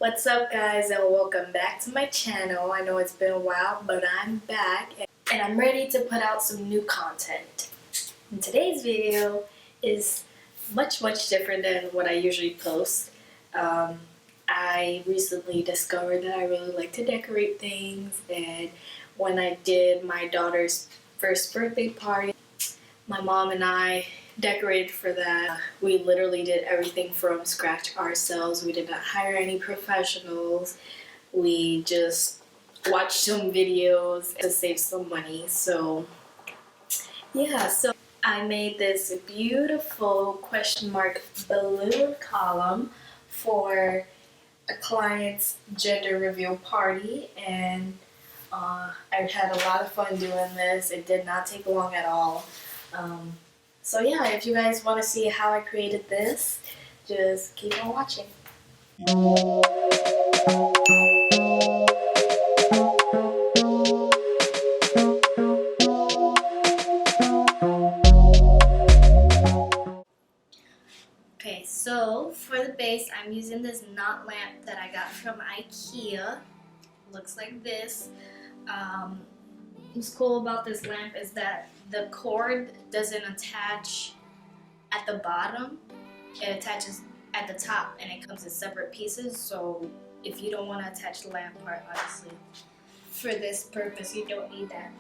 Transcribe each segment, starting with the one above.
What's up, guys, and welcome back to my channel. I know it's been a while, but I'm back and I'm ready to put out some new content. And today's video is much different than what I usually post. I recently discovered that I really like to decorate things, and when I did my daughter's first birthday party, my mom and I decorated for that. We literally did everything from scratch ourselves. We did not hire any professionals. We just watched some videos to save some money. So yeah, so I made this beautiful question mark balloon column for a client's gender reveal party, and I've had a lot of fun doing this. It did not take long at all. So yeah, if you guys want to see how I created this, just keep on watching. Okay, so for the base, I'm using this knot lamp that I got from IKEA. Looks like this. What's cool about this lamp is that the cord doesn't attach at the bottom. It attaches at the top, and it comes in separate pieces. So if you don't want to attach the lamp part, obviously, for this purpose, you don't need that.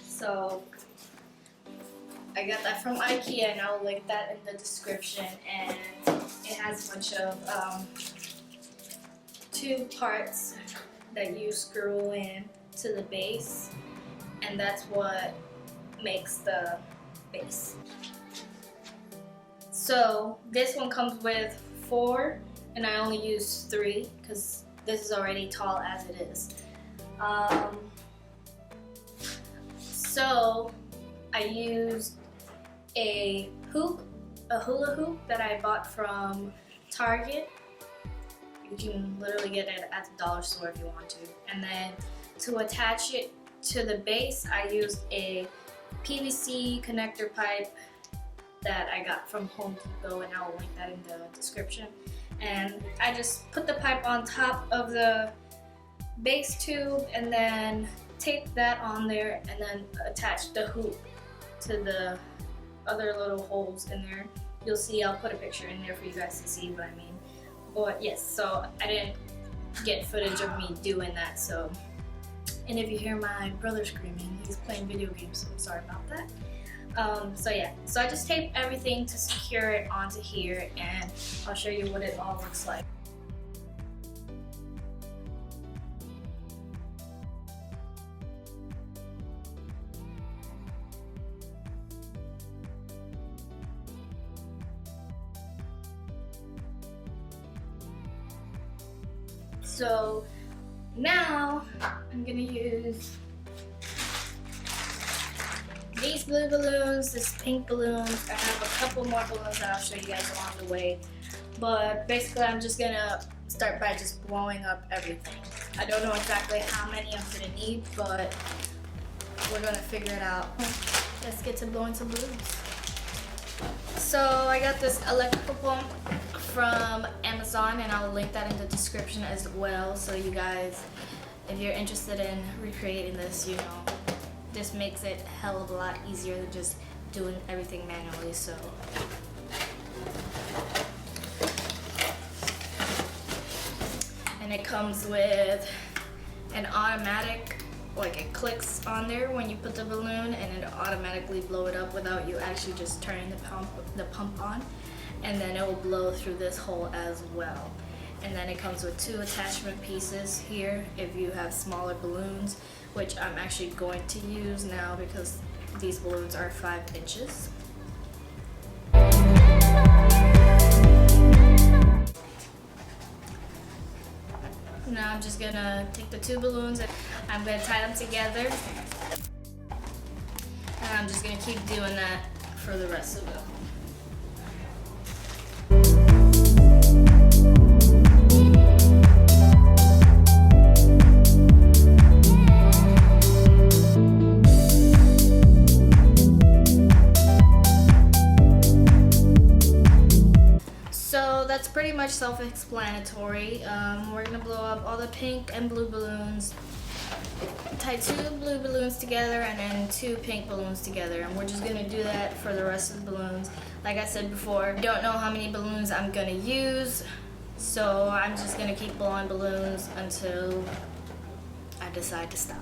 So I got that from IKEA, and I'll link that in the description. And it has a bunch of two parts that you screw in to the base, and that's what makes the base. So this one comes with 4, and I only use 3 because this is already tall as it is. So I used a hula hoop that I bought from Target. You can literally get it at the dollar store if you want to. And then to attach it to the base, I used a PVC connector pipe that I got from Home Depot, and I'll link that in the description. And I just put the pipe on top of the base tube and then tape that on there, and then attach the hoop to the other little holes in there. You'll see, I'll put a picture in there for you guys to see what I mean. But yes, so I didn't get footage of me doing that, so. And if you hear my brother screaming, he's playing video games, so I'm sorry about that. So yeah, so I just taped everything to secure it onto here, and I'll show you what it all looks like. So now I'm gonna use these blue balloons, this pink balloons. I have a couple more balloons that I'll show you guys along the way. But basically I'm just gonna start by just blowing up everything. I don't know exactly how many I'm gonna need, but we're gonna figure it out. Let's get to blowing some balloons. So I got this electrical pump from Amazon, and I'll link that in the description as well. So you guys, if you're interested in recreating this, you know, this makes it a hell of a lot easier than just doing everything manually. So and it comes with an automatic, like it clicks on there when you put the balloon, and it automatically blow it up without you actually just turning the pump on, and then it will blow through this hole as well. And then it comes with 2 attachment pieces here if you have smaller balloons, which I'm actually going to use now because these balloons are 5 inches. Now I'm just gonna take the 2 balloons and I'm gonna tie them together. And I'm just gonna keep doing that for the rest of them. So that's pretty much self-explanatory. We're gonna blow up all the pink and blue balloons, tie 2 blue balloons together and then 2 pink balloons together, and we're just gonna do that for the rest of the balloons. Like I said before, I don't know how many balloons I'm gonna use, so I'm just gonna keep blowing balloons until I decide to stop.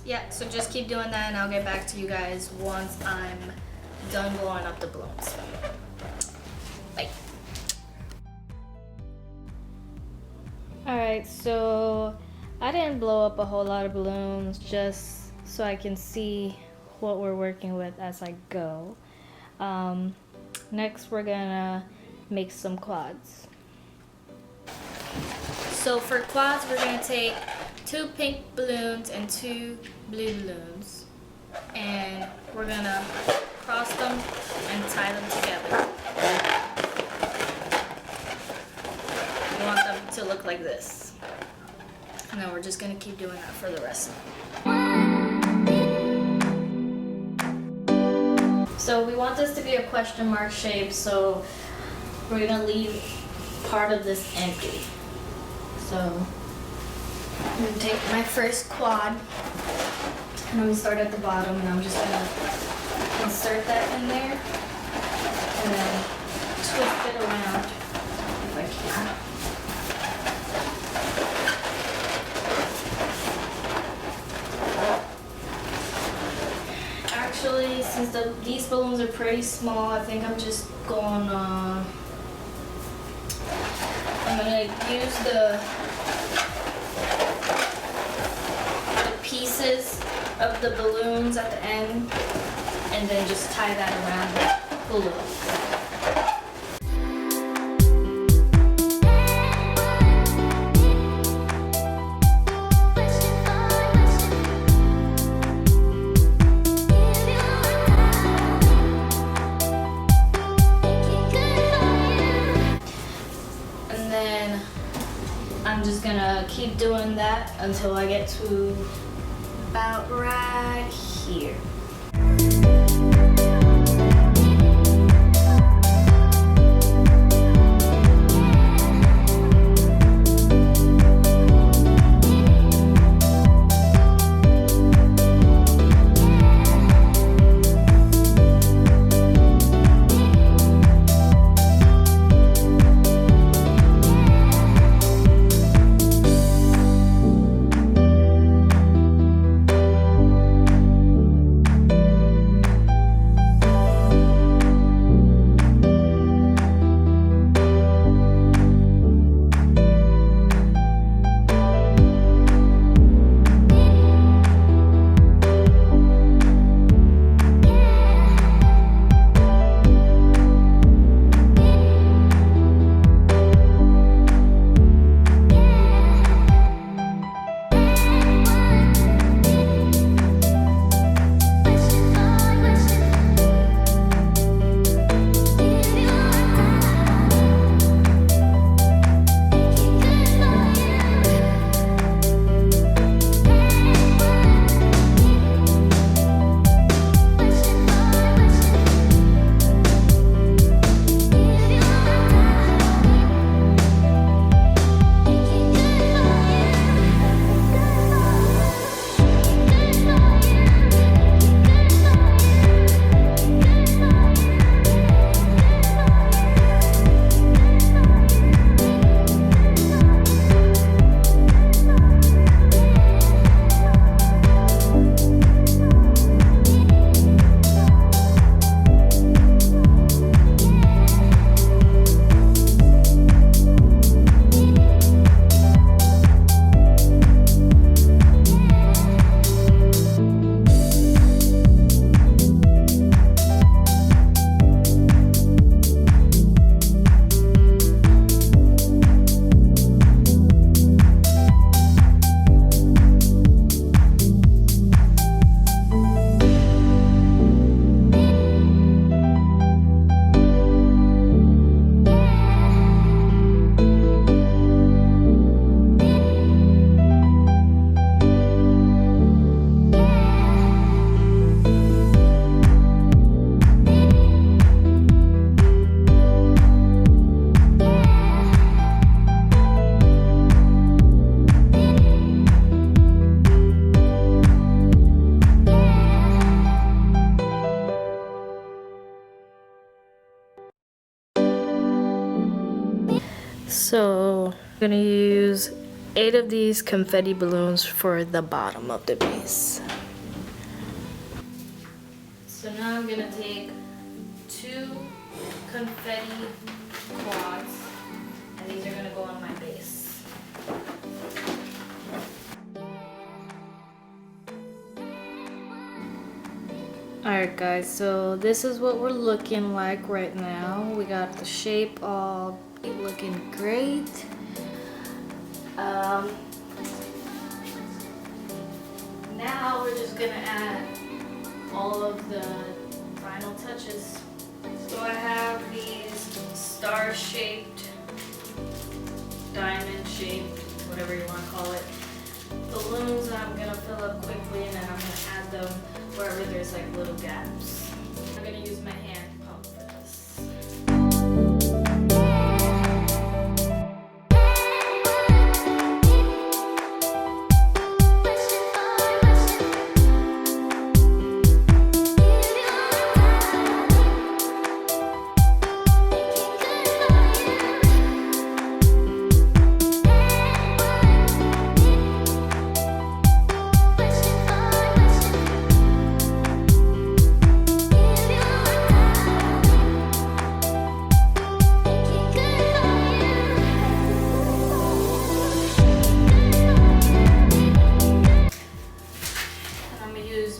Yeah, so just keep doing that and I'll get back to you guys once I'm done blowing up the balloons. Bye. Alright, so I didn't blow up a whole lot of balloons just so I can see what we're working with as I go. Next we're gonna make some quads. So for quads we're gonna take 2 pink balloons and 2 blue balloons, and we're gonna cross them and tie them together. We want them to look like this. And then we're just gonna keep doing that for the rest of them. So we want this to be a question mark shape, so we're gonna leave part of this empty. So I'm gonna take my first quad and I'm gonna start at the bottom, and I'm just gonna insert that in there and then twist it around if I can. Actually, since these balloons are pretty small, I think I'm just going I'm gonna use the pieces of the balloons at the end and then just tie that around the balloon. And then I'm just gonna keep doing that until I get to about right here. So I'm gonna use 8 of these confetti balloons for the bottom of the base. So now I'm gonna take 2 confetti quads, and these are gonna go on my base. Alright guys, so this is what we're looking like right now. We got the shape all looking great. Now we're just gonna add all of the final touches. So I have these star-shaped, diamond-shaped, whatever you want to call it, balloons that I'm gonna fill up quickly, and then I'm gonna add them wherever there's like little gaps. I'm gonna use my hand pump for this.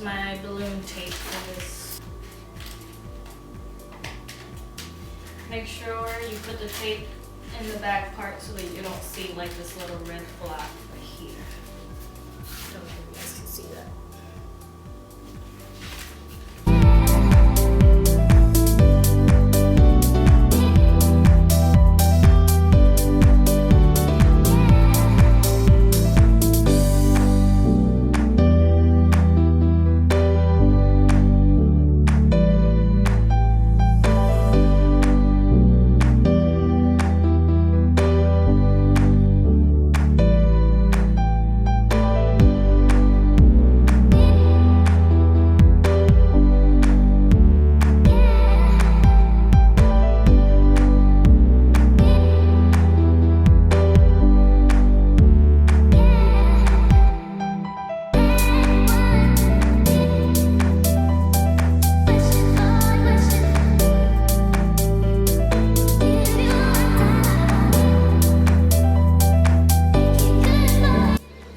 My balloon tape for this. Make sure you put the tape in the back part so that you don't see like this little red flap right here. I don't know if you guys can see that.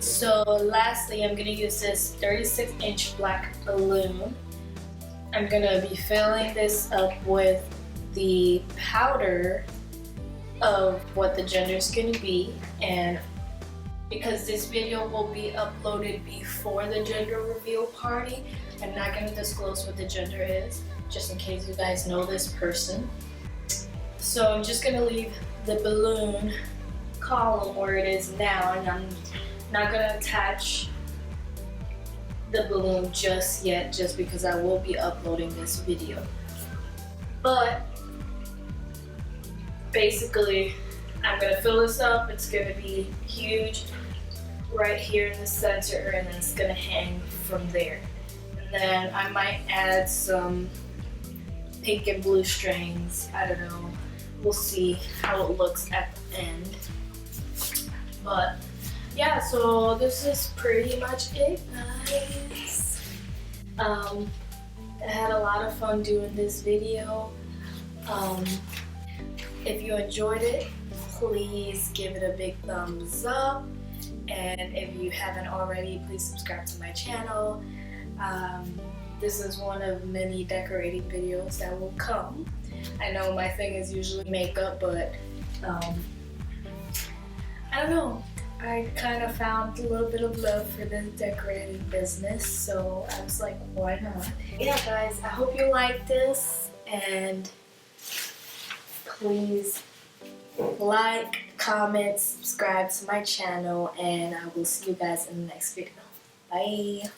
So lastly, I'm gonna use this 36-inch black balloon. I'm gonna be filling this up with the powder of what the gender is gonna be, and because this video will be uploaded before the gender reveal party, I'm not gonna disclose what the gender is, just in case you guys know this person. So I'm just gonna leave the balloon column where it is now, and I'm not gonna attach the balloon just yet, just because I will be uploading this video. But basically, I'm gonna fill this up. It's gonna be huge right here in the center, and then it's gonna hang from there. And then I might add some pink and blue strings. I don't know. We'll see how it looks at the end. But yeah, so this is pretty much it, guys. I had a lot of fun doing this video. If you enjoyed it, please give it a big thumbs up. And if you haven't already, please subscribe to my channel. This is one of many decorating videos that will come. I know my thing is usually makeup, but I don't know. I kind of found a little bit of love for the decorating business, so I was like, why not? Yeah, guys, I hope you like this, and please like, comment, subscribe to my channel, and I will see you guys in the next video. Bye!